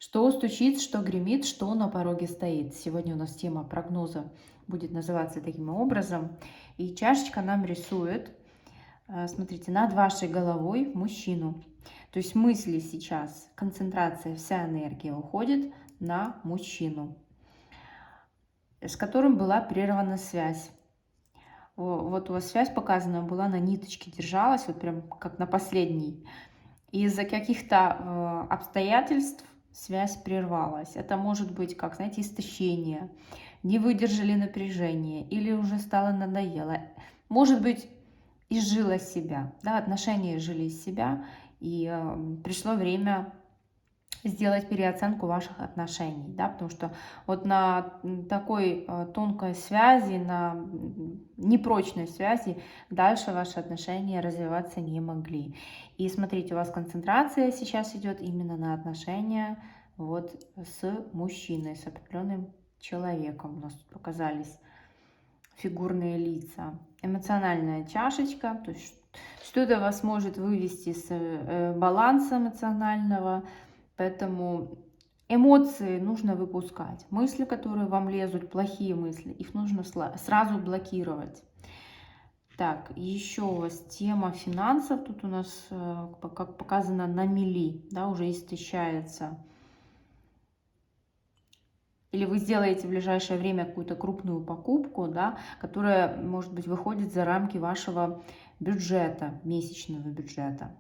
Что стучит, что гремит, что на пороге стоит. Сегодня у нас тема прогноза будет называться таким образом. И чашечка нам рисует, смотрите, над вашей головой мужчину. То есть мысли сейчас, концентрация, вся энергия уходит на мужчину, с которым была прервана связь. Вот у вас связь показана была на ниточке, держалась, вот прям как на последней. И из-за каких-то обстоятельств связь прервалась. Это может быть, как, знаете, истощение, не выдержали напряжение или уже стало надоело. Может быть, изжила себя, да, отношения изжили из себя, и пришло время сделать переоценку ваших отношений, да, потому что вот на такой тонкой связи, на непрочной связи дальше ваши отношения развиваться не могли. И смотрите, у вас концентрация сейчас идет именно на отношения вот с мужчиной, с определенным человеком. У нас тут показались фигурные лица. Эмоциональная чашечка, то есть что-то вас может вывести с баланса эмоционального. Поэтому эмоции нужно выпускать. Мысли, которые вам лезут, плохие мысли, их нужно сразу блокировать. Так, еще у вас тема финансов. Тут у нас, как показано, на мели, да, уже истощается. Или вы сделаете в ближайшее время какую-то крупную покупку, да, которая, может быть, выходит за рамки вашего бюджета, месячного бюджета.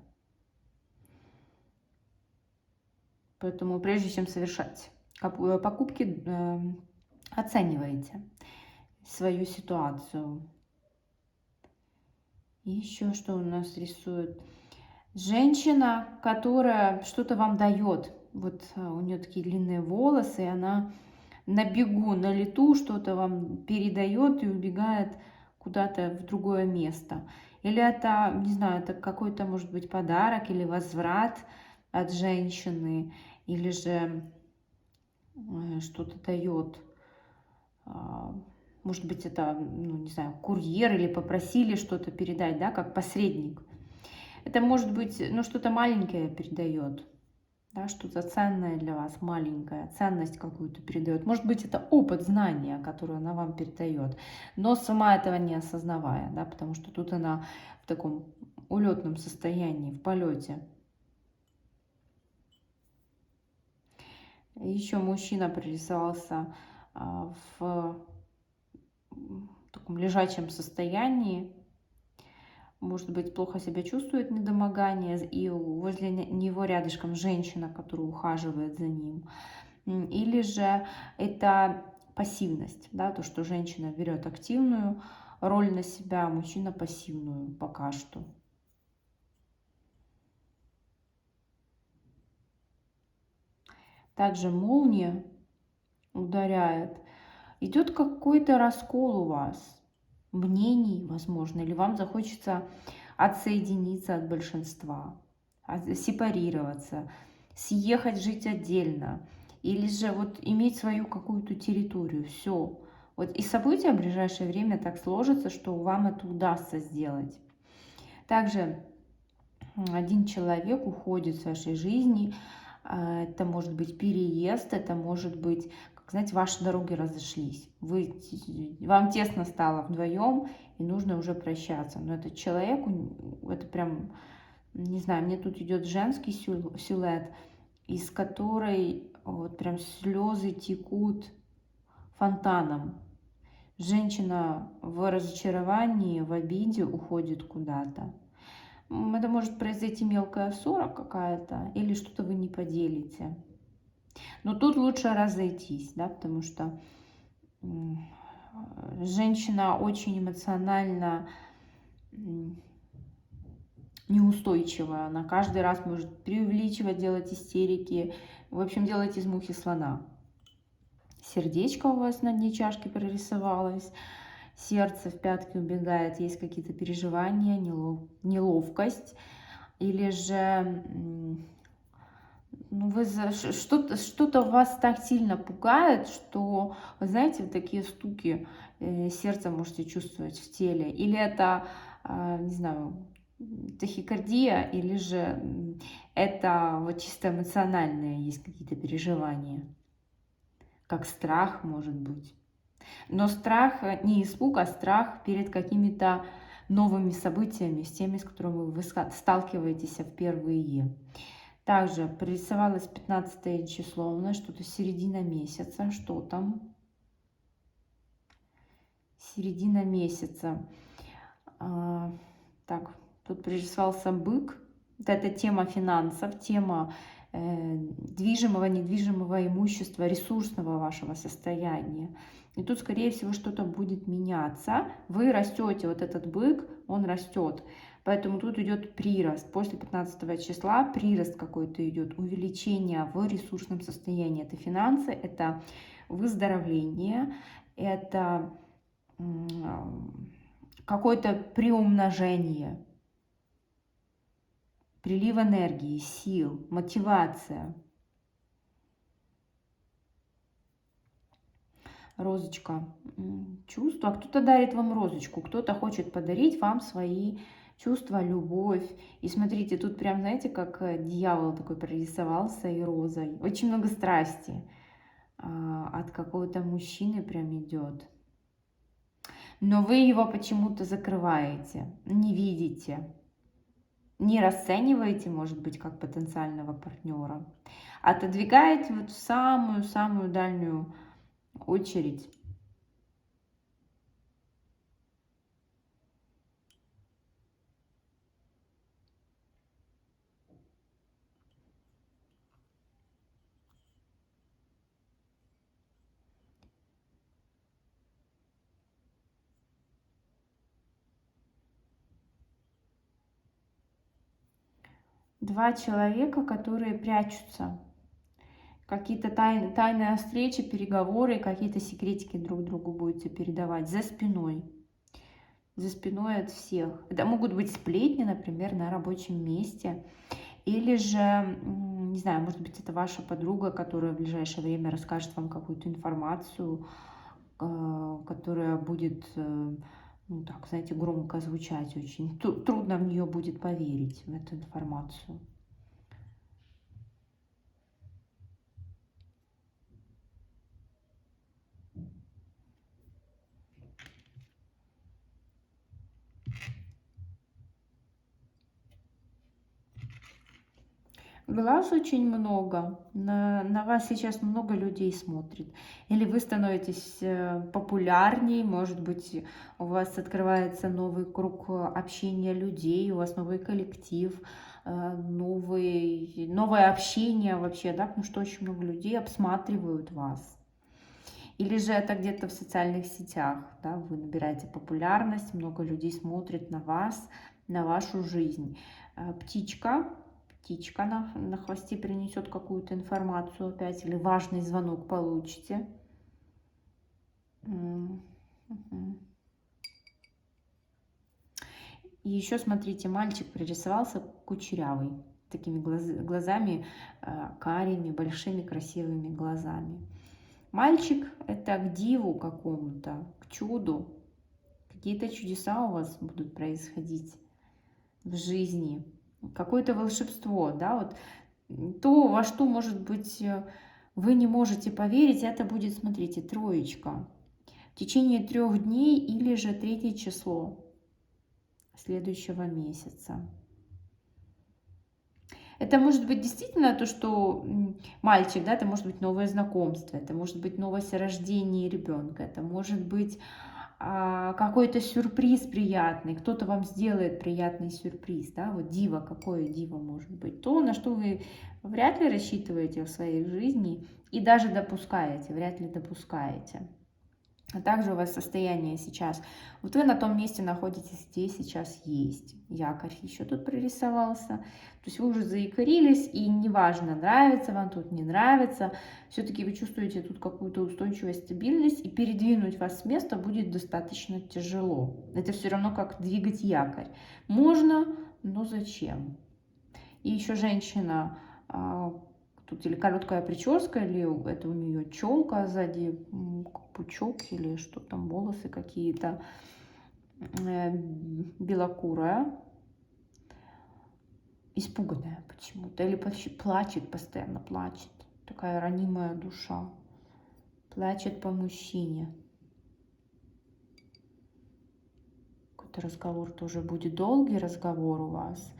Поэтому прежде чем совершать покупки, оценивайте свою ситуацию. И еще что у нас рисует? Женщина, которая что-то вам дает. Вот у нее такие длинные волосы, и она на бегу, на лету что-то вам передает и убегает куда-то в другое место. Или это, не знаю, это какой-то, может быть, подарок или возврат от женщины, или же что-то дает. Может быть, это, ну, не знаю, курьер или попросили что-то передать, да, как посредник. Это может быть, ну, что-то маленькое передает, да, что-то ценное для вас, маленькая ценность какую-то передает. Может быть, это опыт, знания, которые она вам передает, но сама этого не осознавая, да, потому что тут она в таком улетном состоянии, в полете. Еще мужчина прорисовался в таком лежачем состоянии, может быть, плохо себя чувствует, недомогание, и возле него рядышком женщина, которая ухаживает за ним. Или же это пассивность, да, то, что женщина берет активную роль на себя, а мужчина пассивную пока что. Также молния ударяет. Идет какой-то раскол у вас мнений, возможно, или вам захочется отсоединиться от большинства, сепарироваться, съехать жить отдельно, или же вот иметь свою какую-то территорию, все. Вот и события в ближайшее время так сложатся, что вам это удастся сделать. Также один человек уходит с вашей жизни, это может быть переезд, это может быть, как знаете, ваши дороги разошлись. Вам тесно стало вдвоем, и нужно уже прощаться. Но этот человек, это прям, не знаю, мне тут идет женский силуэт, из которой вот прям слезы текут фонтаном. Женщина в разочаровании, в обиде уходит куда-то. Это может произойти мелкая ссора какая-то, или что-то вы не поделите. Но тут лучше разойтись, да, потому что женщина очень эмоционально неустойчивая. Она каждый раз может преувеличивать, делать истерики. В общем, делать из мухи слона. Сердечко у вас на дне чашки прорисовалось. Сердце в пятки убегает. Есть какие-то переживания, неловкость. Или же ну, что-то вас так сильно пугает, что, вы знаете, вот такие стуки сердца можете чувствовать в теле. Или это, не знаю, тахикардия или же это вот чисто эмоциональное, есть какие-то переживания, как страх, может быть. Но страх не испуг, а страх перед какими-то новыми событиями, с теми, с которыми вы сталкиваетесь впервые. Также прорисовалось 15 число, у нас что-то середина месяца, что там? Середина месяца. Так, тут прорисовался бык. Вот это тема финансов, тема движимого, недвижимого имущества, ресурсного вашего состояния. И тут, скорее всего, что-то будет меняться. Вы растете, вот этот бык, он растет. Поэтому тут идет прирост. После 15 числа прирост какой-то идет, увеличение в ресурсном состоянии. Это финансы, это выздоровление, это какое-то приумножение, прилив энергии, сил, мотивация. Розочка. Чувства. Кто-то дарит вам розочку, кто-то хочет подарить вам свои чувства, любовь. И смотрите, тут прям, знаете, как дьявол такой прорисовался и розой. Очень много страсти от какого-то мужчины прям идет. Но вы его почему-то закрываете, не видите, не расцениваете, может быть, как потенциального партнера. Отодвигаете вот в самую-самую дальнюю очередь. Два человека, которые прячутся. Какие-то тайные встречи, переговоры, какие-то секретики друг другу будете передавать за спиной. За спиной от всех. Это могут быть сплетни, например, на рабочем месте. Или же, не знаю, может быть, это ваша подруга, которая в ближайшее время расскажет вам какую-то информацию, которая будет, ну так, знаете, громко звучать очень. Трудно в нее будет поверить, в эту информацию. Глаз очень много. На вас сейчас много людей смотрит. Или вы становитесь популярней, может быть, у вас открывается новый круг общения людей, у вас новый коллектив, новое общение вообще, да, потому что очень много людей обсматривают вас. Или же это где-то в социальных сетях, да, вы набираете популярность, много людей смотрит на вас, на вашу жизнь. Птичка. Птичка на хвосте принесет какую-то информацию опять, или важный звонок получите. И еще, смотрите, мальчик пририсовался кучерявый, такими глазами карими, большими красивыми глазами. Мальчик — это к диву какому-то, к чуду. Какие-то чудеса у вас будут происходить в жизни. Какое-то волшебство, да, вот то, во что, может быть, вы не можете поверить, это будет, смотрите, троечка. В течение 3 дней или же 3 число следующего месяца. Это может быть действительно то, что мальчик, да, это может быть новое знакомство, это может быть новость о рождении ребенка, это может быть какой-то сюрприз приятный, кто-то вам сделает приятный сюрприз, да, вот диво, какое диво может быть, то, на что вы вряд ли рассчитываете в своей жизни и даже допускаете, вряд ли допускаете. А также у вас состояние сейчас, вот вы на том месте находитесь, где сейчас есть. Якорь еще тут прорисовался. То есть вы уже заякорились, и неважно, нравится вам тут, не нравится, все-таки вы чувствуете тут какую-то устойчивость, стабильность, и передвинуть вас с места будет достаточно тяжело. Это все равно как двигать якорь. Можно, но зачем? И еще женщина, тут или короткая прическа, или это у нее челка сзади, пучок, или что там, волосы какие-то, белокурая. испуганная почему-то, или плачет, постоянно плачет. Такая ранимая душа. Плачет по мужчине. Какой-то разговор тоже будет, долгий разговор у вас.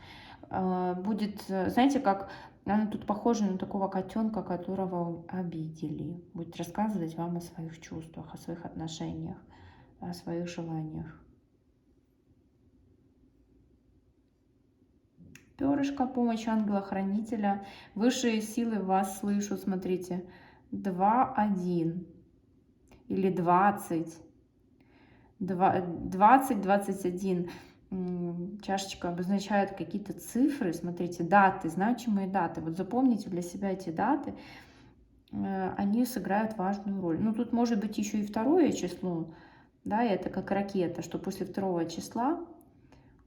Будет, знаете, как она тут похожа на такого котенка, которого обидели. Будет рассказывать вам о своих чувствах, о своих отношениях, о своих желаниях. Перышко, помощь ангела-хранителя. Высшие силы вас слышат, смотрите. 2, 1 или 20. 20, 21. Чашечка обозначает какие-то цифры. Смотрите, даты, значимые даты. Вот запомните для себя эти даты. Они сыграют важную роль. Ну, тут может быть еще и 2 число. Да, это как ракета, что после 2 числа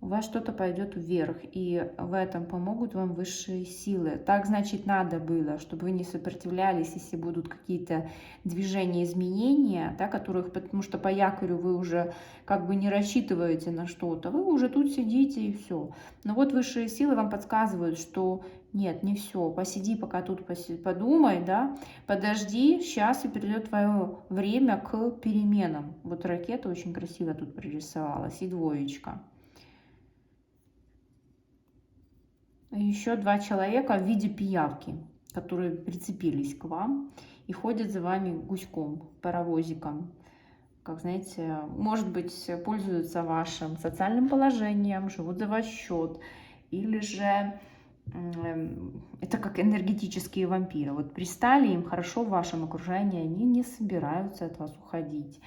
у вас что-то пойдет вверх, и в этом помогут вам высшие силы. Так, значит, надо было, чтобы вы не сопротивлялись, если будут какие-то движения, изменения, да, которых, потому что по якорю вы уже как бы не рассчитываете на что-то, вы уже тут сидите и все. Но вот высшие силы вам подсказывают, что нет, не все, посиди пока тут, подумай, да, подожди, сейчас и придет твое время к переменам. Вот ракета очень красиво тут прорисовалась, и 2. Еще 2 человека в виде пиявки, которые прицепились к вам и ходят за вами гуськом, паровозиком. Как знаете, может быть, пользуются вашим социальным положением, живут за ваш счет. Или же это как энергетические вампиры. Вот пристали им хорошо в вашем окружении, они не собираются от вас уходить.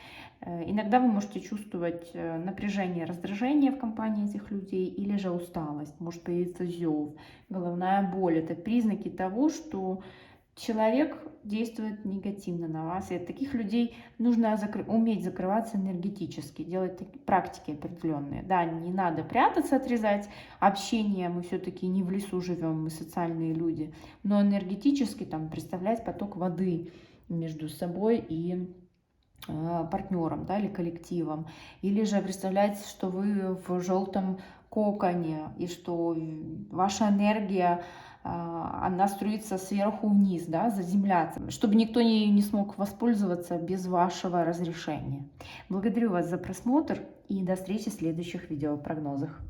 Иногда вы можете чувствовать напряжение, раздражение в компании этих людей, или же усталость, может появиться зев, головная боль. Это признаки того, что человек действует негативно на вас. И от таких людей нужно уметь закрываться энергетически, делать практики определенные. Да, не надо прятаться, отрезать общение, мы все-таки не в лесу живем, мы социальные люди, но энергетически там представлять поток воды между собой и партнером, да, или коллективом, или же представлять, что вы в желтом коконе, и что ваша энергия, она струится сверху вниз, да, заземляться, чтобы никто не смог воспользоваться без вашего разрешения. Благодарю вас за просмотр и до встречи в следующих видеопрогнозах.